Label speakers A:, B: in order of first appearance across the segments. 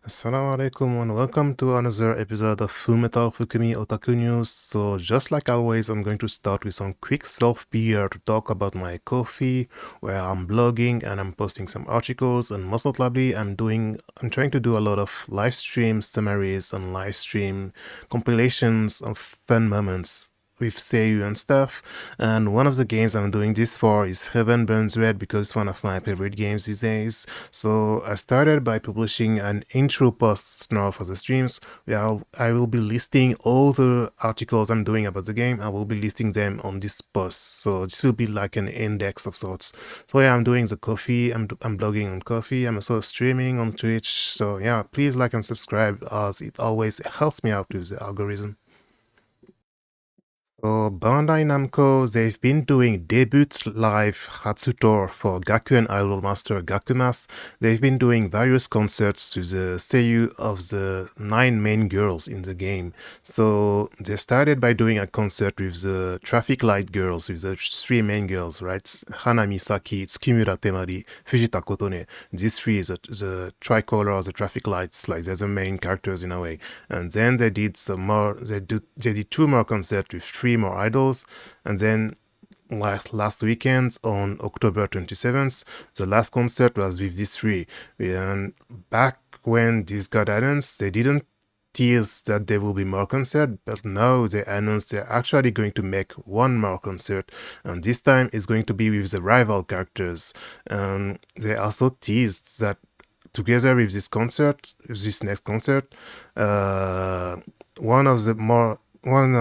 A: Assalamu alaikum and welcome to another episode of Fullmetal Fukumi Otaku News. So just like always, I'm going to start with some quick self-PR to talk about my coffee, where I'm blogging and I'm posting some articles, and most notably I'm trying to do a lot of live stream summaries and live stream compilations of fun moments with seiyuu and stuff. And one of the games I'm doing this for is Heaven Burns Red because it's one of my favorite games these days. So I started by publishing an intro post now for the streams where I will be listing all the articles I'm doing about the game. I will be listing them on this post. So this will be like an index of sorts. So yeah, I'm doing the coffee. I'm blogging on coffee. I'm also streaming on Twitch. So yeah, please like and subscribe as it always helps me out with the algorithm. So Bandai Namco, they've been doing debut live Hatsu tour for Gakuen Idolmaster Gakumas. They've been doing various concerts with the seiyuu of the 9 main girls in the game. So they started by doing a concert with the traffic light girls, with the 3 main girls, right? Hana Misaki, Tsukimura Temari, Fujita Kotone. These 3 is the tricolor, the traffic lights, like they're the main characters in a way. And then they did some more, they did 2 more concerts with 3 more idols, and then last weekend on October 27th, the last concert was with these 3. And back when this got announced, they didn't tease that there will be more concert, but now they announced they're actually going to make 1 more concert, and this time it's going to be with the rival characters. And they also teased that together with this next concert, one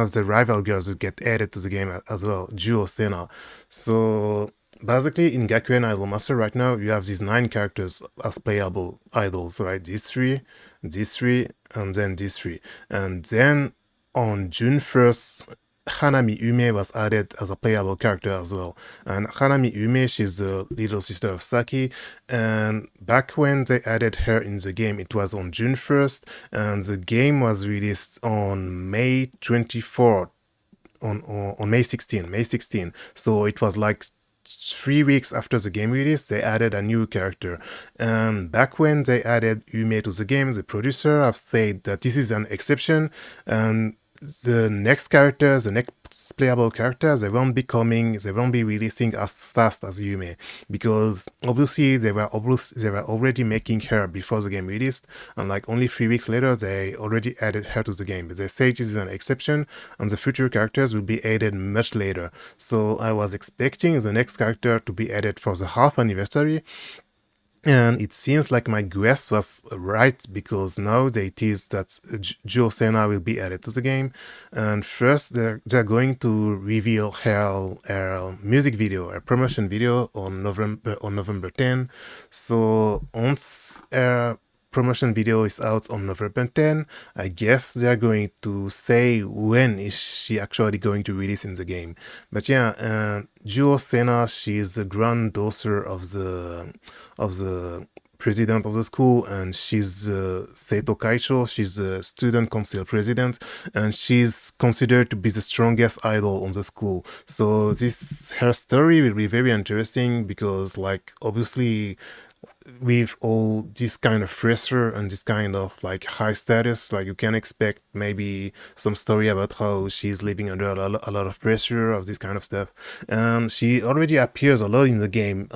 A: of the rival girls will get added to the game as well, Juo Sena. So basically, in Gakuen Idolmaster right now, you have these 9 characters as playable idols, right? These 3, and then these 3. And then on June 1st, Hanami Ume was added as a playable character as well. And Hanami Ume, she's the little sister of Saki. And back when they added her in the game, it was on June 1st. And the game was released on May 24th, on May 16. So it was like 3 weeks after the game release, they added a new character. And back when they added Ume to the game, the producer have said that this is an exception, and the next playable characters, they won't be releasing as fast as Yume, because obviously they were already making her before the game released, and like only 3 weeks later they already added her to the game. But they say this is an exception, and the future characters will be added much later. So I was expecting the next character to be added for the half anniversary, and it seems like my guess was right, because now they tease that Juo Sena will be added to the game. And first, they're going to reveal her music video, her promotion video on November 10. So once her promotion video is out on November 10, I guess they're going to say when is she actually going to release in the game. But yeah, Juo Sena, she's the granddaughter of the president of the school, and she's Seito Kaicho, she's the student council president, and she's considered to be the strongest idol on the school. So her story will be very interesting, because like obviously with all this kind of pressure and this kind of like high status, like you can expect maybe some story about how she's living under a lot of pressure of this kind of stuff. And she already appears a lot in the game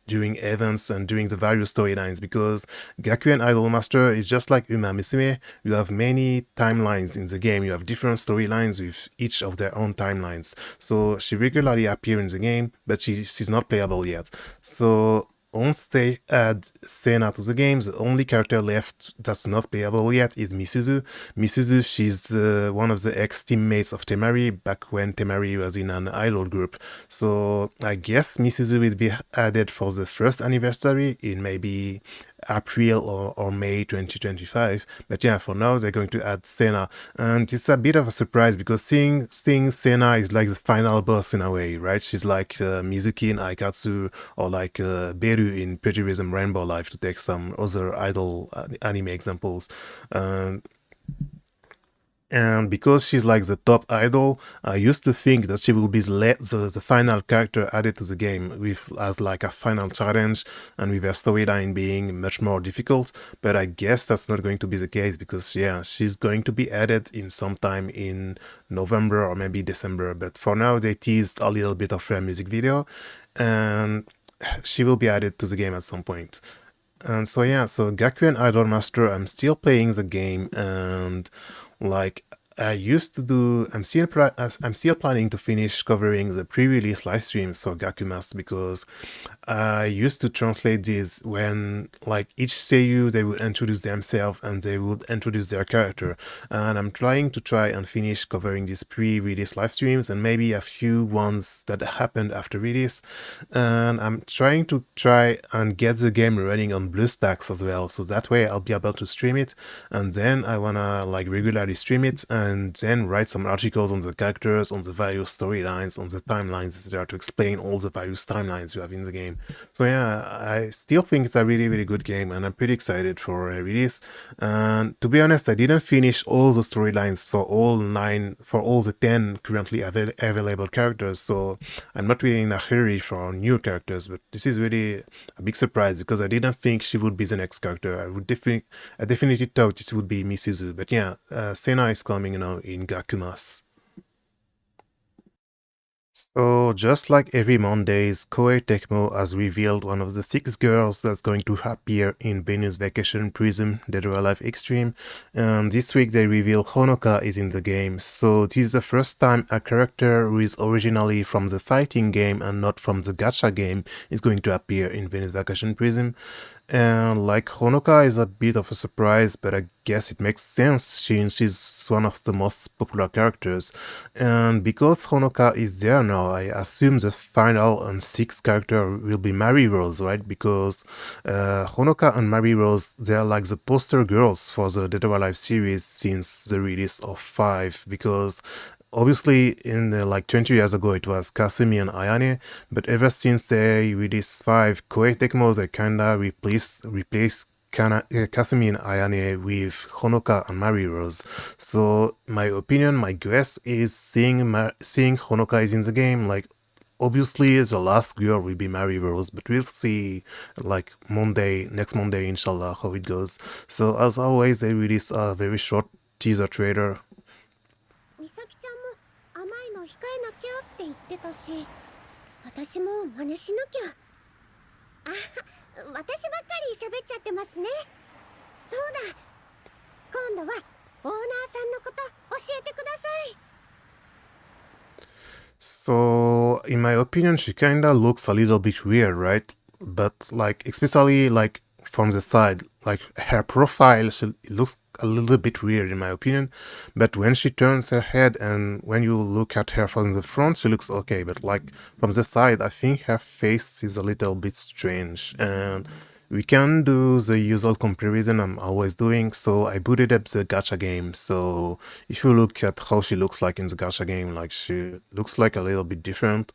A: during events and during the various storylines, because Gakuen Idolmaster is just like Uma Musume. You have many timelines in the game. You have different storylines with each of their own timelines. So she regularly appears in the game, but she's not playable yet. So once they add Sena to the game, the only character left that's not playable yet is Misuzu. Misuzu, she's one of the ex-teammates of Temari back when Temari was in an idol group. So I guess Misuzu will be added for the first anniversary in maybe April or May 2025. But yeah, for now they're going to add Sena, and it's a bit of a surprise, because seeing Sena is like the final boss in a way, right? She's like Mizuki in Aikatsu, or like Beru in Pretty Rhythm Rainbow Life, to take some other idol anime examples. And because she's like the top idol, I used to think that she will be the final character added to the game with as like a final challenge and with her storyline being much more difficult. But I guess that's not going to be the case because yeah, she's going to be added in sometime in November or maybe December. But for now, they teased a little bit of her music video, and she will be added to the game at some point. And so yeah, so Gakuen Idolmaster, I'm still playing the game, and like I used to do, I'm still planning to finish covering the pre-release live streams for Gakumas because I used to translate these when like each seiyuu they would introduce themselves and they would introduce their character, and I'm trying to try and finish covering these pre-release live streams and maybe a few ones that happened after release, and I'm trying to and get the game running on BlueStacks as well, so that way I'll be able to stream it, and then I wanna like regularly stream it and then write some articles on the characters, on the various storylines, on the timelines, etc., to explain all the various timelines you have in the game. So yeah, I still think it's a really good game, and I'm pretty excited for a release. And to be honest, I didn't finish all the storylines for all the 10 currently available characters, so I'm not really in a hurry for new characters. But this is really a big surprise because I didn't think she would be the next character. I definitely thought this would be Misuzu. But yeah, Sena is coming now in Gakumas. So, just like every Mondays, Koei Tecmo has revealed one of the 6 girls that's going to appear in Venus Vacation Prism Dead or Alive Xtreme, and this week they reveal Honoka is in the game. So this is the first time a character who is originally from the fighting game and not from the gacha game is going to appear in Venus Vacation Prism. And like Honoka is a bit of a surprise, but I guess it makes sense since she's one of the most popular characters. And because Honoka is there now, I assume the final and sixth character will be Mary Rose, right? Because Honoka and Mary Rose, they are like the poster girls for the Dead or Alive series since the release of 5, because obviously in like 20 years ago it was Kasumi and Ayane, but ever since they released 5, Koei Tecmo, they kinda replaced Kasumi and Ayane with Honoka and Mary Rose. So my opinion, my guess is seeing Honoka is in the game, like obviously the last girl will be Mary Rose, but we'll see like next Monday inshallah how it goes. So as always, they release a very short teaser trailer.
B: 美咲ちゃんも甘いの控えなきゃって言ってたし、私も真似しなきゃ。あ、私ばっかり喋っちゃってますね。そうだ。今度はオーナーさんのこと教えてください。
A: So, in my opinion, she kinda looks a little bit weird, right? But like, especially like from the side, like her profile, she looks a little bit weird in my opinion. But when she turns her head and when you look at her from the front, she looks okay. But like from the side, I think her face is a little bit strange. And we can do the usual comparison I'm always doing. So I booted up the gacha game. So if you look at how she looks like in the gacha game, like she looks like a little bit different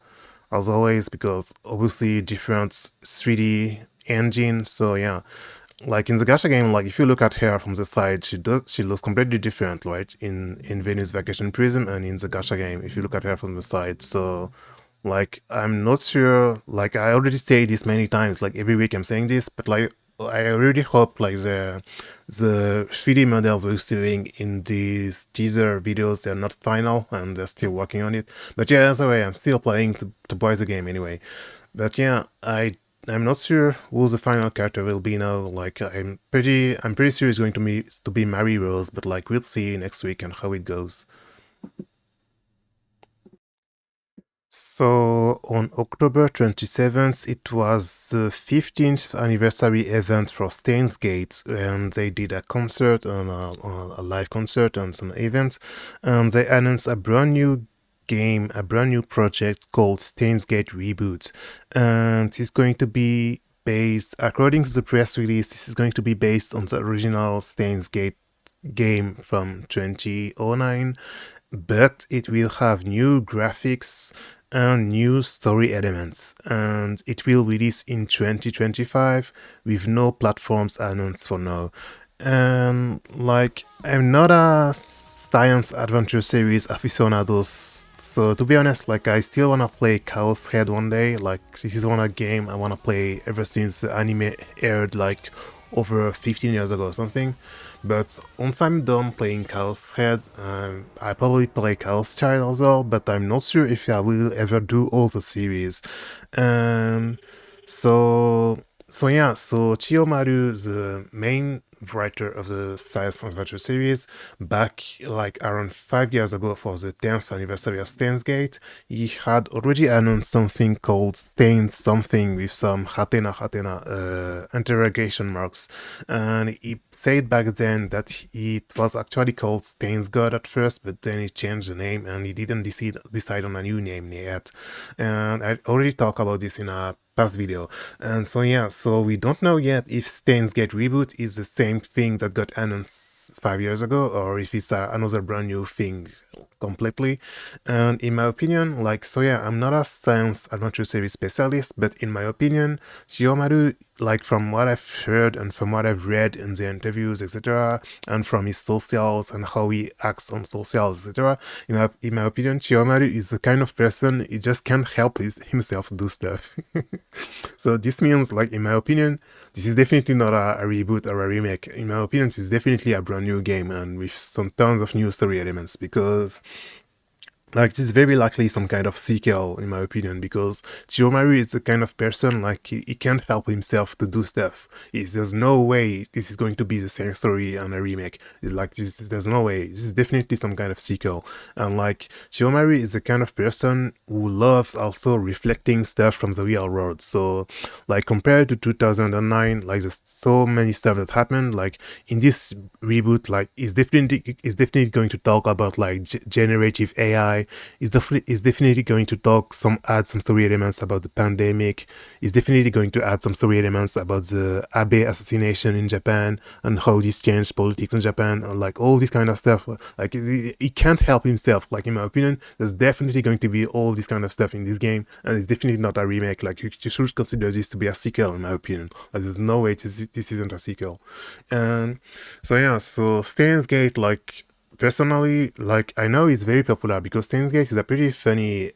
A: as always, because obviously different 3D engine. So yeah, like in the gacha game, like if you look at her from the side, she looks completely different, right? In Venus Vacation Prism and in the gacha game, if you look at her from the side. So like I'm not sure, like I already say this many times, like every week I'm saying this, but like I really hope like the 3D models we're seeing in these teaser videos, they're not final and they're still working on it. But yeah, as a way, I'm still planning to buy the game anyway. But yeah, I'm not sure who the final character will be now. Like I'm pretty sure it's going to be Mary Rose, but like we'll see next week and how it goes. So on October 27th, it was the 15th anniversary event for Steins Gate, and they did a concert and a live concert and some events, and they announced a brand new game, a brand new project called Steins Gate Reboot, and it's going to be based, according to the press release, this is going to be based on the original Steins Gate game from 2009, but it will have new graphics and new story elements, and it will release in 2025 with no platforms announced for now. And like I'm not a science adventure series aficionados. So to be honest, like I still wanna play Chaos Head one day. Like this is one of game I wanna play ever since the anime aired like over 15 years ago or something. But once I'm done playing Chaos Head, I probably play Chaos Child as well, but I'm not sure if I will ever do all the series. And so yeah, so Chiyomaru, the main writer of the Science Adventure series, back like around 5 years ago for the 10th anniversary of Steins Gate, he had already announced something called Steins something with some hatena interrogation marks, and he said back then that it was actually called Steins God at first, but then he changed the name and he didn't decide on a new name yet. And I already talked about this in a past video. And so yeah, so we don't know yet if Steins Gate Reboot is the same thing that got announced 5 years ago, or if it's another brand new thing completely. And in my opinion, like, so yeah, I'm not a science adventure series specialist, but in my opinion, Chiyomaru, like from what I've heard and from what I've read in the interviews, etc., and from his socials and how he acts on socials, etc., in my opinion, Chiyomaru is the kind of person he just can't help himself do stuff. So this means, like, in my opinion, this is definitely not a reboot or a remake. In my opinion, this is definitely a brand new game and with some tons of new story elements, because like, this is very likely some kind of sequel, in my opinion, because Chiyomaru is the kind of person, like, he can't help himself to do stuff. There's no way this is going to be the same story and a remake. Like, there's no way. This is definitely some kind of sequel. And, like, Chiyomaru is the kind of person who loves also reflecting stuff from the real world. So, like, compared to 2009, like, there's so many stuff that happened. Like, in this reboot, like, is definitely going to talk about, like, generative AI. Is definitely going to add some story elements about the pandemic. Is definitely going to add some story elements about the Abe assassination in Japan and how this changed politics in Japan, and like all this kind of stuff. Like, he can't help himself. Like, in my opinion, there's definitely going to be all this kind of stuff in this game, and it's definitely not a remake. Like, you should consider this to be a sequel, in my opinion. Like, there's no way this isn't a sequel. And so yeah, so Steins Gate, like, personally, like, I know it's very popular because Steins Gate is a pretty funny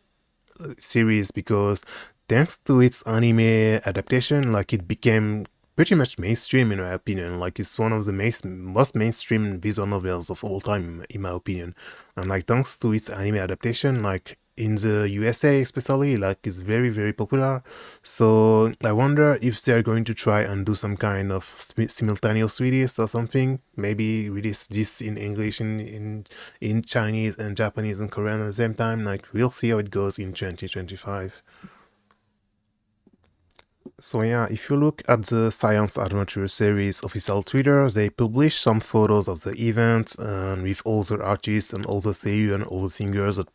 A: series, because thanks to its anime adaptation, like, it became pretty much mainstream, in my opinion. Like, it's one of the most mainstream visual novels of all time, in my opinion. And like, thanks to its anime adaptation, like, in the USA especially, like, it's very, very popular. So I wonder if they're going to try and do some kind of simultaneous release or something. Maybe release this in English, in Chinese and Japanese and Korean at the same time. Like, we'll see how it goes in 2025. So yeah, if you look at the Science Adventure series official Twitter, they publish some photos of the event, and with all the artists and all the seiyuu and all the singers that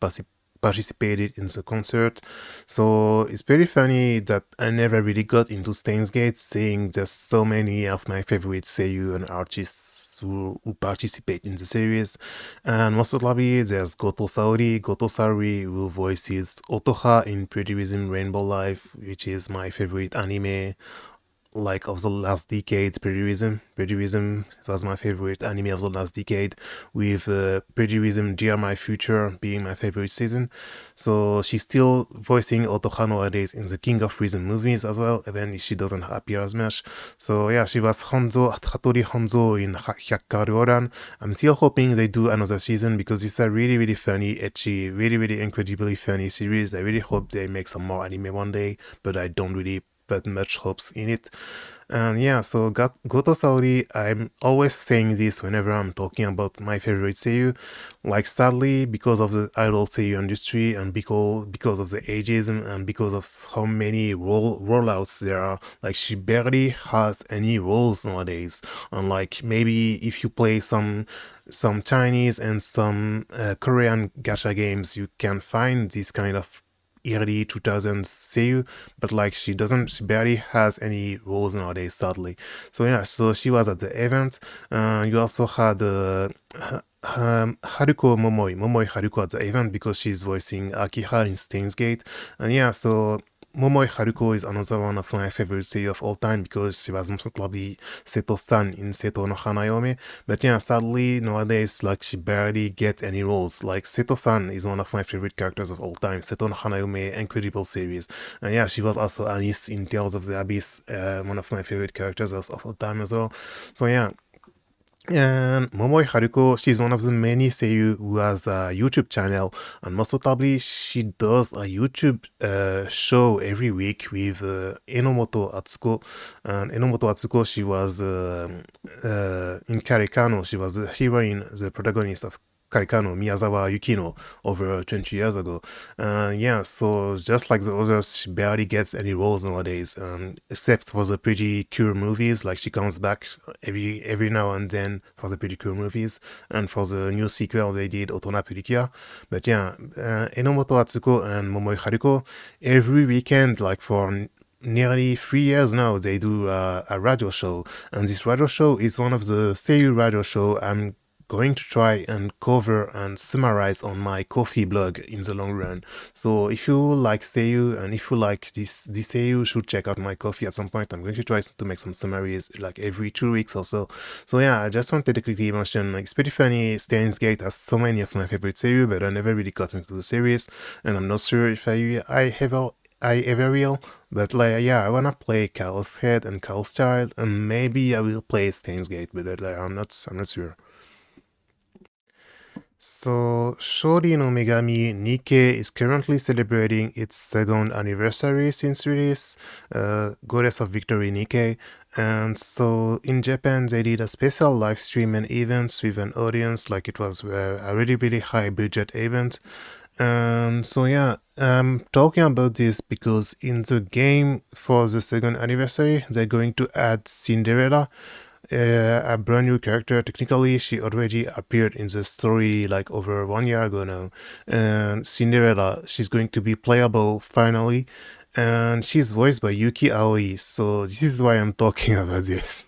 A: participated in the concert. So it's pretty funny that I never really got into Steins Gate, seeing just so many of my favorite seiyuu and artists who participate in the series. And most notably, there's Goto Saori, who voices Otoha in Pretty Rhythm Rainbow Life, which is my favorite anime, like, of the last decade. Pretty Rhythm was my favorite anime of the last decade, with Pretty Rhythm Dear My Future being my favorite season. So she's still voicing Otoha nowadays in the King of Rhythm movies as well, even if she doesn't appear as much. So yeah, she was Hattori Honzo in Hyakkaru Oran. I'm still hoping they do another season, because it's a really, really funny, ecchi, really, really incredibly funny series. I really hope they make some more anime one day, but I don't really put much hopes in it. And yeah, so Goto Saori, I'm always saying this whenever I'm talking about my favorite seiyuu. Like, sadly, because of the idol seiyuu industry, and because of the ageism, and because of how many rollouts there are, like, she barely has any roles nowadays. And like, maybe if you play some Chinese and some Korean gacha games, you can find this kind of early 2000s seiyuu, but like, she barely has any roles nowadays, sadly. So yeah, so she was at the event. You also had Haruko Momoi Haruko at the event, because she's voicing Akiha in Steins Gate. And yeah, so Momoi Haruko is another one of my favorite seiyuu of all time because she was most notably Seto-san in Seto no Hanayome. But yeah, sadly nowadays like she barely gets any roles. Like Seto-san is one of my favorite characters of all time. Seto no Hanayome, incredible series. And yeah, she was also Alice in Tales of the Abyss, one of my favorite characters of all time as well. So yeah, and Momoi Haruko, she's one of the many seiyuu who has a YouTube channel, and most notably, she does a YouTube show every week with Enomoto Atsuko. And Enomoto Atsuko, she was in Karekano, she was the heroine, the protagonist of Karekano, Miyazawa Yukino, over 20 years ago. Yeah, so just like the others, she barely gets any roles nowadays, except for the pretty cool movies. Like she comes back every now and then for the pretty cool movies, and for the new sequel they did, Otona Purikia. But yeah, Enomoto Atsuko and Momoi Haruko, every weekend, like for nearly 3 years now, they do a radio show, and this radio show is one of the seiyuu radio show I'm going to try and cover and summarize on my Ko-fi blog in the long run. So if you like seiyuu and if you like this seiyuu, you should check out my Ko-fi at some point. I'm going to try to make some summaries like every 2 weeks or so. So yeah, I just wanted to quickly mention, like, it's pretty funny. Steins Gate has so many of my favorite seiyuu, but I never really got into the series, and I'm not sure if I ever will. But like, yeah, I wanna play Chaos Head and Chaos Child, and maybe I will play Steins Gate, but like, I'm not sure. So, Shori no Megami Nikke is currently celebrating its second anniversary since release, Goddess of Victory Nikke. And so in Japan, they did a special live stream and events with an audience, like it was a really, really high budget event. And so yeah, I'm talking about this because in the game for the second anniversary, they're going to add Cinderella, a brand new character. Technically, she already appeared in the story like over 1 year ago now. And Cinderella, she's going to be playable finally. And she's voiced by Y.Aoi, so this is why I'm talking about this.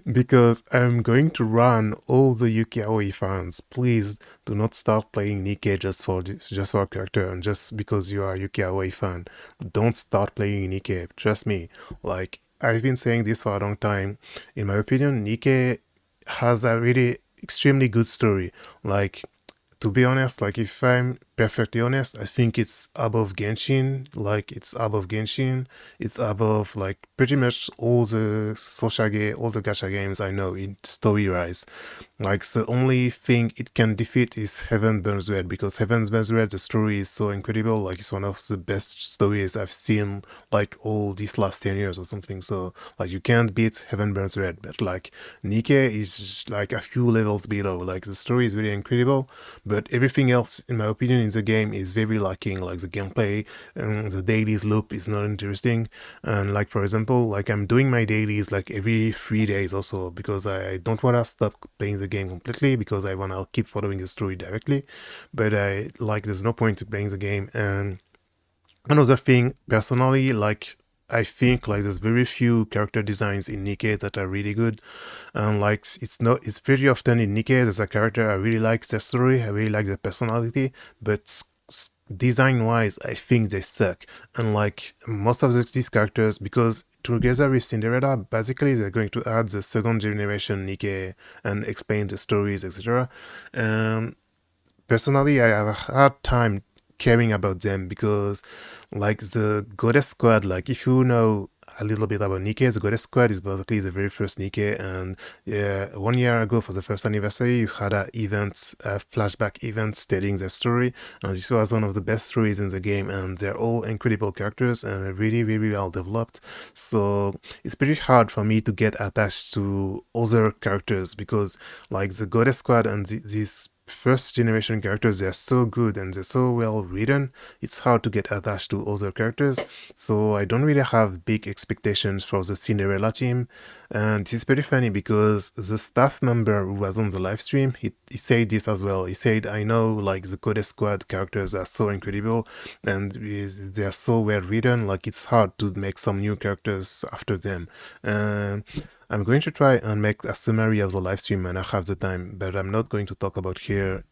A: Because I'm going to run all the Y.Aoi fans. Please do not start playing Nikke just for a character and just because you are a Y.Aoi fan. Don't start playing Nikke. Trust me. Like, I've been saying this for a long time. In my opinion, Nikke has a really extremely good story. Like, to be honest, like if I'm perfectly honest, I think it's above Genshin. Like it's above Genshin. It's above like pretty much all the all the gacha games I know in story rise. Like the only thing it can defeat is Heaven Burns Red, because Heaven Burns Red, the story is so incredible. Like it's one of the best stories I've seen like all these last 10 years or something. So like you can't beat Heaven Burns Red, but like Nikke is like a few levels below. Like the story is really incredible, but everything else, in my opinion, in the game is very lacking. Like the gameplay and the dailies loop is not interesting. And like for example, like I'm doing my dailies like every 3 days or so because I don't want to stop playing the game completely because I want to keep following the story directly. But I like there's no point to playing the game. And another thing, personally, like I think like there's very few character designs in Nikke that are really good, and like it's very often in Nikke there's a character I really like their story, I really like their personality, but design wise I think they suck. And like most of these characters, because together with Cinderella, basically they're going to add the second generation Nikke and explain the stories, etc. Personally, I have a hard time caring about them because like the Goddess Squad, like if you know a little bit about Nikke, the Goddess Squad is basically the very first Nikke, and yeah, 1 year ago for the first anniversary you had a flashback event telling their story, and this was one of the best stories in the game, and they're all incredible characters and really, really well developed. So it's pretty hard for me to get attached to other characters because like the Goddess Squad and these first generation characters, they're so good and they're so well written, it's hard to get attached to other characters. So I don't really have big expectations for the Cinderella team. And this is pretty funny because the staff member who was on the live stream, he said this as well. He said, I know like the Code Squad characters are so incredible and they're so well written, like it's hard to make some new characters after them. And I'm going to try and make a summary of the live stream when I have the time, but I'm not going to talk about here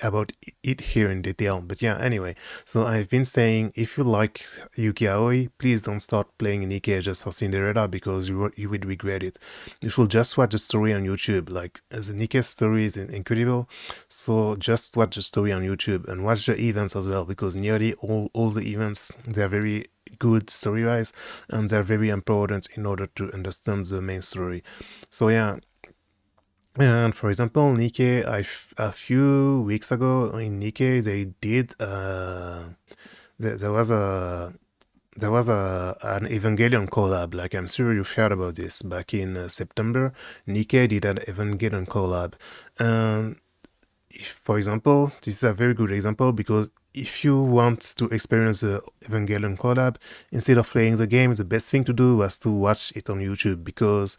A: about it here in detail. But yeah, anyway, so I've been saying if you like Y.Aoi, please don't start playing Nikke just for Cinderella because you would regret it. You should just watch the story on YouTube. Like the Nikke story is incredible, so just watch the story on YouTube and watch the events as well because nearly all the events, they're very good story wise and they're very important in order to understand the main story. So yeah, and for example, Nikke, a few weeks ago in Nikke, they did there was an Evangelion collab. Like I'm sure you've heard about this. Back in September, Nikke did an Evangelion collab, and if, for example, this is a very good example because if you want to experience the Evangelion collab, instead of playing the game, the best thing to do was to watch it on YouTube because,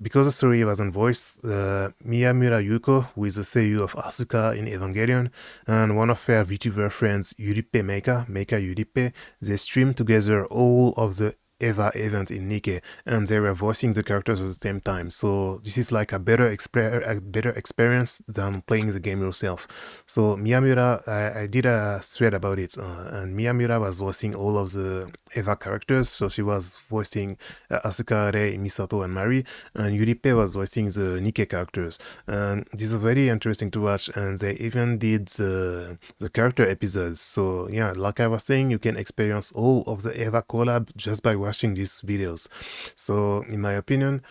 A: because the story wasn't voiced, Miyamura Yuko, who is the seiyuu of Asuka in Evangelion, and one of her VTuber friends, Yurippe Meika Yurippe, they streamed together all of the Eva event in Nikke, and they were voicing the characters at the same time. So this is like a better experience than playing the game yourself. So Miyamura, I did a thread about it, and Miyamura was voicing all of the Eva characters. So she was voicing Asuka, Rei, Misato, and Mari, and Yurippe was voicing the Nikke characters. And this is very interesting to watch, and they even did the character episodes. So yeah, like I was saying, you can experience all of the Eva collab just by watching these videos. So in my opinion,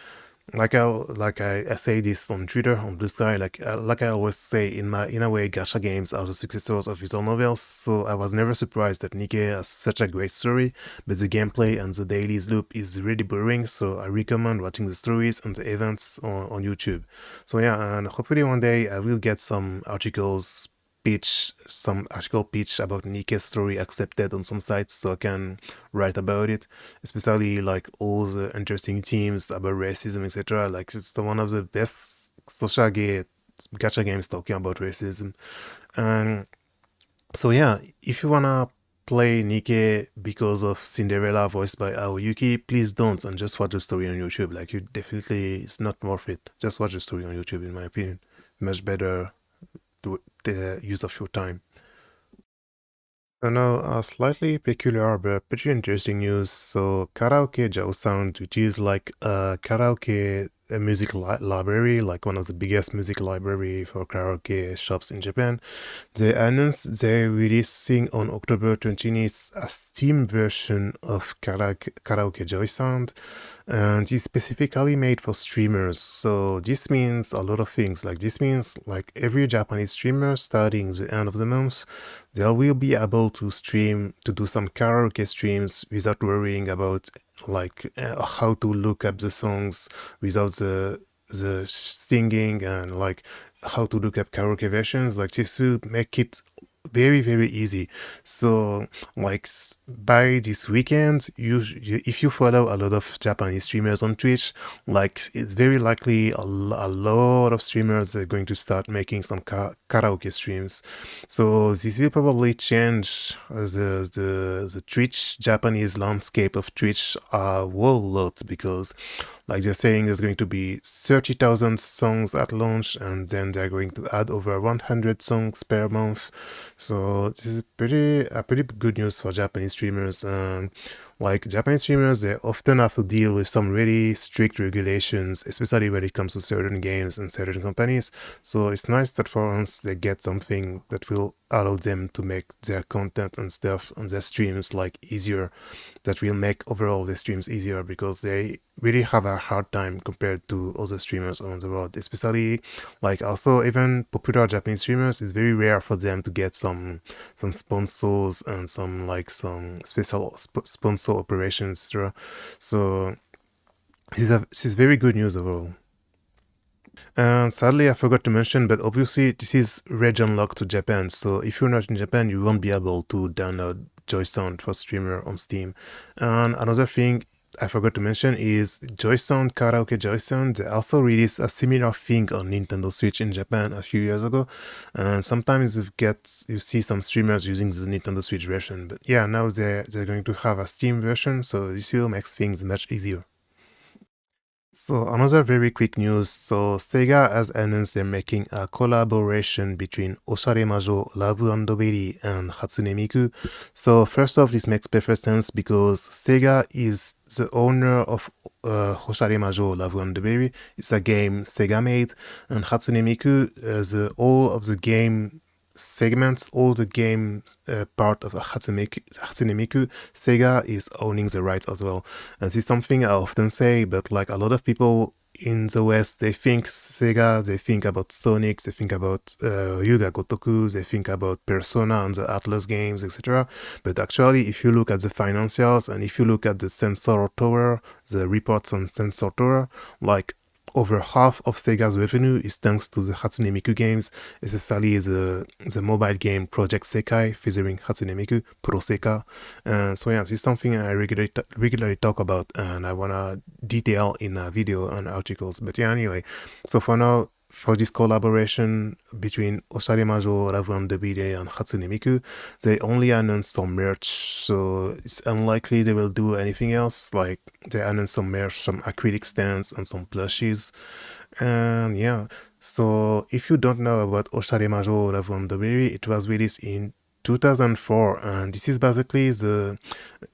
A: I say this on Twitter on Blue Sky, like I always say, in a way, gacha games are the successors of visual novels. So I was never surprised that Nikke has such a great story, but the gameplay and the dailies loop is really boring. So I recommend watching the stories and the events on YouTube. So yeah, and hopefully one day I will get some article pitch about Nikke's story accepted on some sites so I can write about it, especially like all the interesting themes about racism, etc. Like it's one of the best gacha games talking about racism. And so yeah, if you wanna play Nikke because of Cinderella voiced by Aoyuki, please don't and just watch the story on YouTube. Like you definitely, it's not worth it. Just watch the story on YouTube in my opinion. Much better to the use of your time. So now, slightly peculiar but pretty interesting news. So Karaoke Joysound, which is like a karaoke music library, like one of the biggest music library for karaoke shops in Japan, they announced they're releasing on October 20th a Steam version of Karaoke Joysound, and it's specifically made for streamers. So this means a lot of things. Like this means like every Japanese streamer starting the end of the month, they will be able to stream, to do some karaoke streams without worrying about like how to look up the songs without the singing, and like how to look up karaoke versions. Like this will make it very easy. So like by this weekend, if you follow a lot of Japanese streamers on Twitch, like it's very likely a lot of streamers are going to start making some karaoke streams. So this will probably change the Twitch Japanese landscape of Twitch a whole lot, because like they're saying there's going to be 30,000 songs at launch, and then they're going to add over 100 songs per month. So this is pretty good news for Japanese streamers. And like Japanese streamers, they often have to deal with some really strict regulations, especially when it comes to certain games and certain companies. So it's nice that for once they get something that will allow them to make their content and stuff on their streams like easier, that will make overall the streams easier, because they really have a hard time compared to other streamers around the world. Especially like also even popular Japanese streamers, it's very rare for them to get some sponsors and some special sponsor operations, etc. So this is very good news overall. And sadly, I forgot to mention, but obviously this is region locked to Japan. So if you're not in Japan, you won't be able to download Joysound for streamer on Steam. And another thing I forgot to mention is Joysound, Karaoke Joysound. They also released a similar thing on Nintendo Switch in Japan a few years ago. And sometimes you see some streamers using the Nintendo Switch version. But yeah, now they're going to have a Steam version, so this will make things much easier. So another very quick news. So Sega has announced they're making a collaboration between Oshare Majou, Love and Berry and Hatsune Miku. So first off, this makes perfect sense because Sega is the owner of Oshare Majou, Love and Berry. It's a game Sega made, and Hatsune Miku, the all of the game segments, all the game part of Hatsune Miku, Sega is owning the rights as well. And this is something I often say, but like a lot of people in the West, they think Sega, they think about Sonic, they think about Yuga Gotoku, they think about Persona and the Atlas games, etc. But actually, if you look at the financials and if you look at the Sensor Tower, the reports on Sensor Tower, like over half of Sega's revenue is thanks to the Hatsune Miku games, especially the mobile game Project Sekai featuring Hatsune Miku, Pro Seka. So yeah, this is something I regularly talk about and I wanna detail in a video and articles. But yeah, anyway, so for now, for this collaboration between Oshare Majou, Ravu and Debide and Hatsune Miku, they only announced some merch, so it's unlikely they will do anything else. Like they announced some merch, some acrylic stands and some plushies. And yeah, so if you don't know about Oshare Majou, Ravu and Debide, it was released in 2004, and this is basically the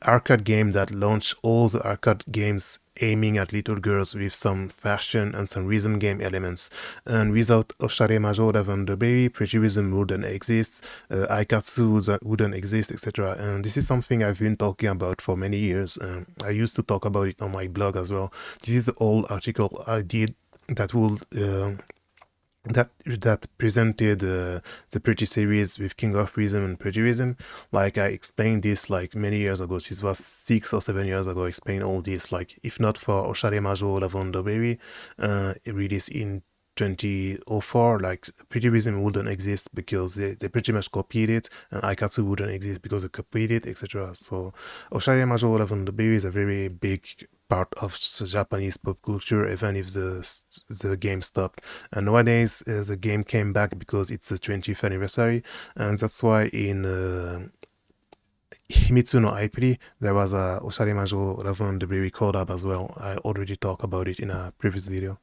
A: arcade game that launched all the arcade games aiming at little girls with some fashion and some rhythm game elements. And without Oshare Majou Lavender Pretty Rhythm wouldn't exist, Aikatsu wouldn't exist, etc. And this is something I've been talking about for many years. I used to talk about it on my blog as well. This is the old article I did that would that presented the Pretty series with King of Prism and Pretty Prism. Like I explained this like many years ago. This was 6 or 7 years ago. I explained all this. Like if not for Oshare Majou Lavender Berry, released in 2004, like Pretty Prism wouldn't exist because they pretty much copied it, and Aikatsu wouldn't exist because they copied it, etc. So Oshare Majou Lavender Berry is a very big part of Japanese pop culture, even if the game stopped. And nowadays, the game came back because it's the 20th anniversary, and that's why in Himitsu no Aipri, there was a Oshare Majou Ravon the Berry collab as well. I already talked about it in a previous video.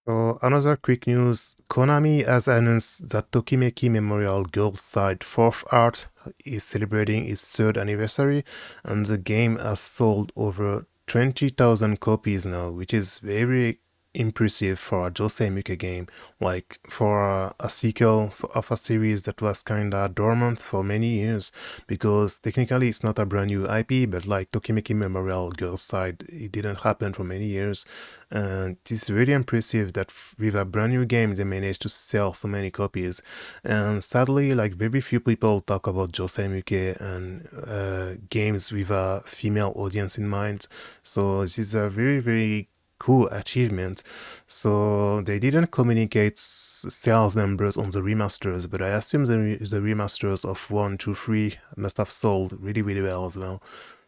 A: So another quick news, Konami has announced that Tokimeki Memorial Girls Side 4th Art is celebrating its 3rd anniversary, and the game has sold over 20,000 copies now, which is very impressive for a Josei Miku game, like for a sequel of a series that was kinda dormant for many years, because technically it's not a brand new IP, but like Tokimeki Memorial Girls Side, it didn't happen for many years, and it's really impressive that with a brand new game they managed to sell so many copies. And sadly, like very few people talk about Josei Miku and games with a female audience in mind, so this is a very cool achievement. So they didn't communicate sales numbers on the remasters, but I assume the remasters of 1, 2, 3 must have sold really well as well.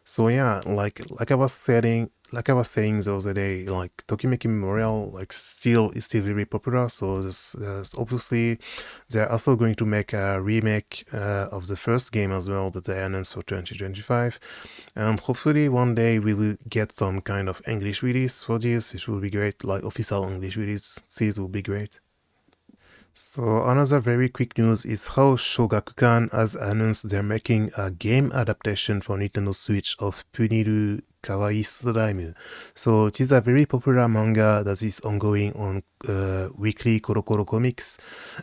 A: So yeah, like I was saying the other day, like Tokimeki Memorial like is still very popular. So there's obviously they're also going to make a remake of the first game as well that they announced for 2025, and hopefully one day we will get some kind of English release for this. It will be great, like official English release. This will be great. So another very quick news is how Shogakukan has announced they're making a game adaptation for Nintendo Switch of Puniru Slime. So it is a very popular manga that is ongoing on weekly Koro Comics,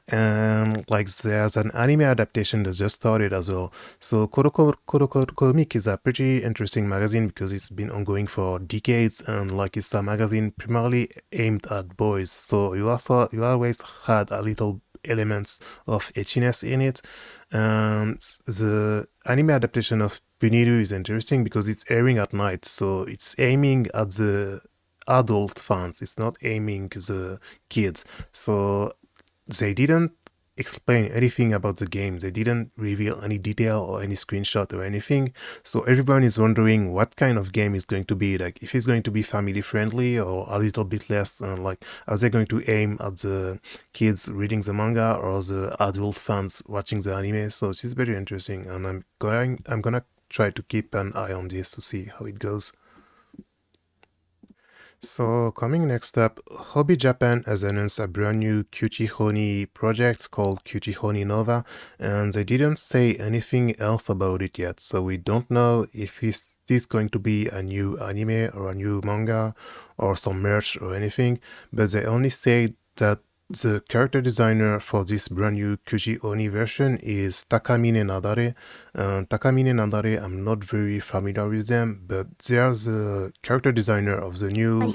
A: and like there's an anime adaptation that just started as well. So Koro Comic is a pretty interesting magazine because it's been ongoing for decades, and like it's a magazine primarily aimed at boys. So you always had a little elements of etchiness in it, and the anime adaptation of Puniru is interesting because it's airing at night, so it's aiming at the adult fans. It's not aiming the kids. So they didn't explain anything about the game. They didn't reveal any detail or any screenshot or anything. So everyone is wondering what kind of game is going to be, like if it's going to be family friendly or a little bit less, like are they going to aim at the kids reading the manga or the adult fans watching the anime? So this is very interesting, and I'm gonna try to keep an eye on this to see how it goes. So coming next up, Hobby Japan has announced a brand new Cutie Honey project called Cutie Honey Nova, and they didn't say anything else about it yet, so we don't know if this going to be a new anime or a new manga or some merch or anything, but they only say that the character designer for this brand new Kuji Oni version is Takamine Nadare. Takamine Nadare, I'm not very familiar with them, but they are the character designer of the new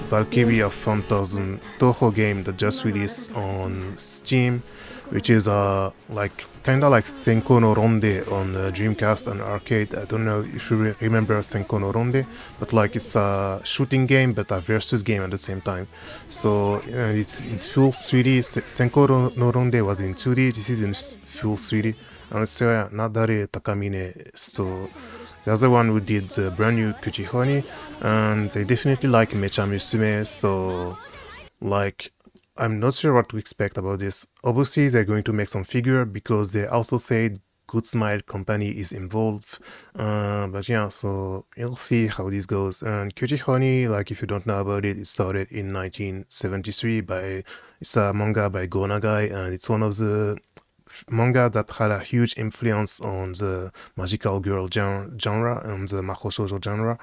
A: Valkyrie of Phantasm Toho game that just released on Steam, which is kinda like Senko no Ronde on Dreamcast and arcade. I don't know if you remember Senko no Ronde, but like it's a shooting game but a versus game at the same time. So it's full 3D. Senko no Ronde was in 2D. This is in full 3D. And so yeah, Nadare Takamine. So the other one who did the brand new Kuchihoni, and they definitely like Mecha Musume. So like, I'm not sure what to expect about this. Obviously, they're going to make some figure because they also said Good Smile Company is involved. But yeah, so you'll see how this goes. And Cutie Honey, like if you don't know about it, it started in 1973 it's a manga by Go Nagai, and it's one of the manga that had a huge influence on the magical girl genre and the mahou shoujo genre.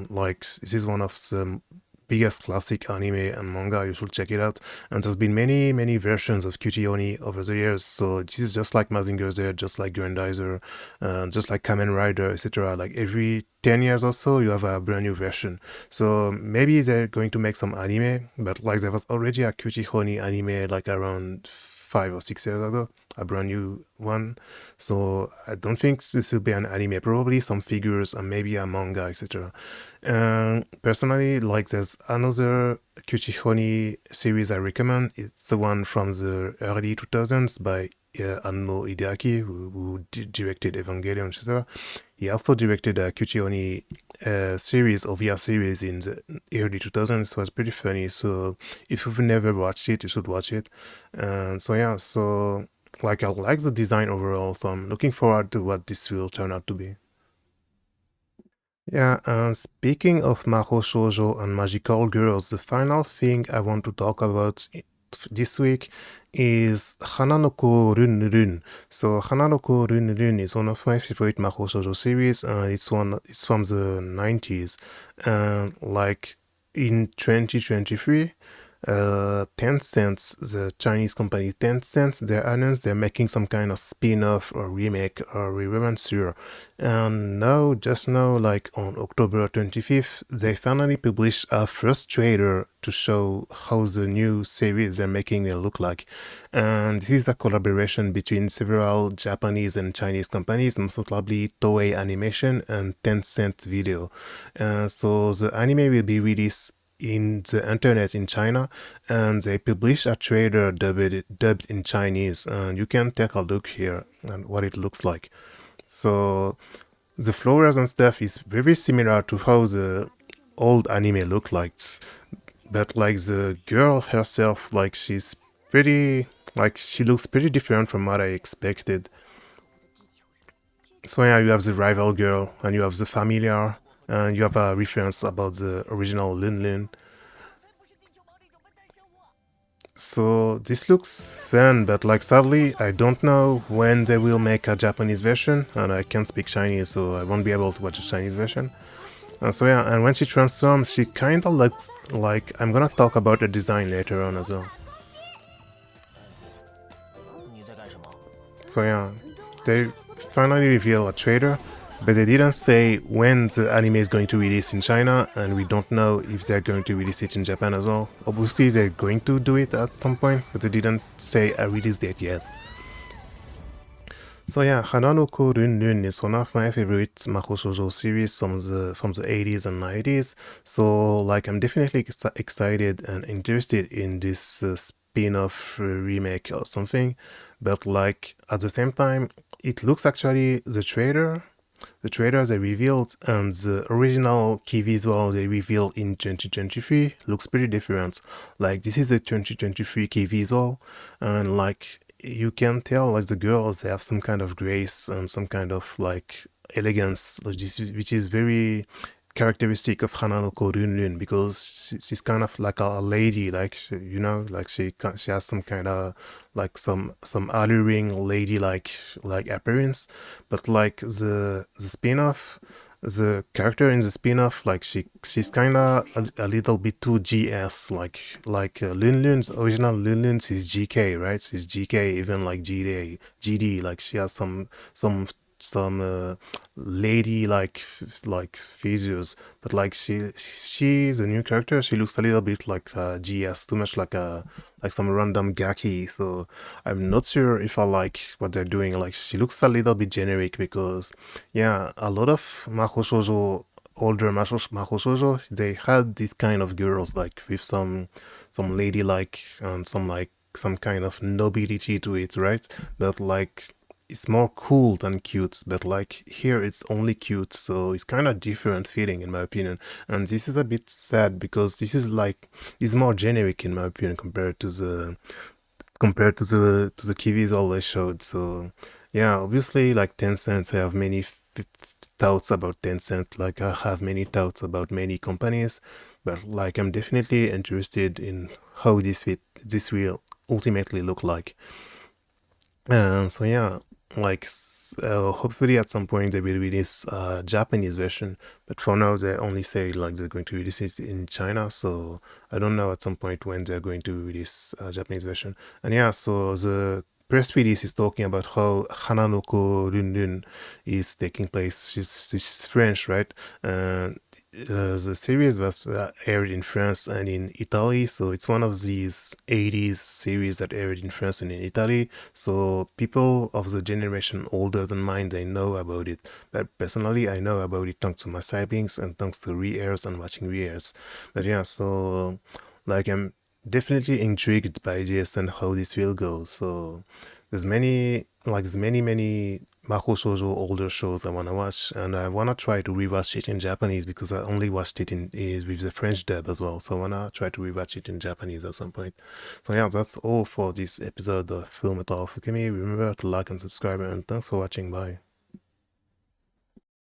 A: Like this is one of the biggest classic anime and manga. You should check it out. And there's been many versions of Cutie Oni over the years. So this is just like Mazinger Z, just like Grandizer, just like Kamen Rider, etc. Like every 10 years or so, you have a brand new version. So maybe they're going to make some anime, but like there was already a Cutie Oni anime like around 5 or 6 years ago, a brand new one. So I don't think this will be an anime, probably some figures and maybe a manga, etc. Personally, like there's another Kuchihoni series I recommend. It's the one from the early 2000s by Anno Hideaki, who directed Evangelion, etc. He also directed a Kuchihoni series, OVA series in the early 2000s. It was pretty funny. So if you've never watched it, you should watch it. And so yeah, so like I like the design overall. So I'm looking forward to what this will turn out to be. Yeah, and speaking of Mahou Shoujo and magical girls, the final thing I want to talk about this week is Hana no Ko LunLun. So Hana no Ko LunLun is one of my favorite Mahou Shoujo series, and it's from the 90s. And like in 2023, Tencent, the Chinese company Tencent, they announced they're making some kind of spin-off or remake or re-remaster. And now, just now, like on October 25th, they finally published a first trailer to show how the new series they're making will look like. And this is a collaboration between several Japanese and Chinese companies, most notably Toei Animation and Tencent Video. So the anime will be released in the internet in China, and they published a trailer dubbed in Chinese, and you can take a look here and what it looks like. So the flowers and stuff is very similar to how the old anime looked like, but like the girl herself, like she's pretty, like she looks pretty different from what I expected. So yeah, you have the rival girl and you have the familiar, and you have a reference about the original LunLun. So this looks fun, but like sadly, I don't know when they will make a Japanese version, and I can't speak Chinese, so I won't be able to watch a Chinese version. So yeah, and when she transforms, she kinda looks like, I'm gonna talk about the design later on as well. So yeah, they finally reveal a trailer, but they didn't say when the anime is going to release in China, and we don't know if they're going to release it in Japan as well. Obviously they're going to do it at some point, but they didn't say a release date yet. So yeah, Hana no Ko LunLun is one of my favorite mahou shoujo series from the 80s and 90s. So like I'm definitely excited and interested in this spin-off remake or something. But like at the same time, it looks actually the trailer they revealed and the original key visual they revealed in 2023 looks pretty different. Like this is a 2023 key visual, and like you can tell like the girls, they have some kind of grace and some kind of like elegance, which is very characteristic of Hana no Ko LunLun, because she's kind of like a lady, like like she has some kind of like some alluring lady like appearance, but like the spin-off, the character in the spin-off, like she's kind of a little bit too GS, like LunLun's original LunLun's is GK, right? She's GK, even like GD, like she has some lady like figures, but like she's a new character. She looks a little bit like GS, too much like some random gaki. So I'm not sure if I like what they're doing. Like she looks a little bit generic, because yeah, a lot of mahou shoujo, older mahou shoujo, they had these kind of girls like with some ladylike and some kind of nobility to it, right? But like it's more cool than cute, but like here it's only cute, so it's kind of different feeling in my opinion. And this is a bit sad, because this is more generic in my opinion compared to the Kiwis all they showed. So yeah, obviously like Tencent, I have many thoughts about Tencent, like I have many thoughts about many companies, but like I'm definitely interested in how this will ultimately look like. And so yeah, like hopefully at some point they will release a Japanese version, but for now they only say like they're going to release it in China, so I don't know at some point when they're going to release a Japanese version. And yeah, so the press release is talking about how Hana no Ko LunLun is taking place. She's French, right? And the series was aired in France and in Italy, so it's one of these 80s series that aired in France and in Italy. So people of the generation older than mine, they know about it. But personally, I know about it thanks to my siblings and thanks to re-airs and watching re-airs. But yeah, so like I'm definitely intrigued by this and how this will go. So there's many mahou shoujo older shows I wanna watch, and I wanna try to rewatch it in Japanese, because I only watched it with the French dub as well. So I wanna try to rewatch it in Japanese at some point. So yeah, that's all for this episode of Film Metal Fukumi. Remember to like and subscribe, and thanks for watching. Bye.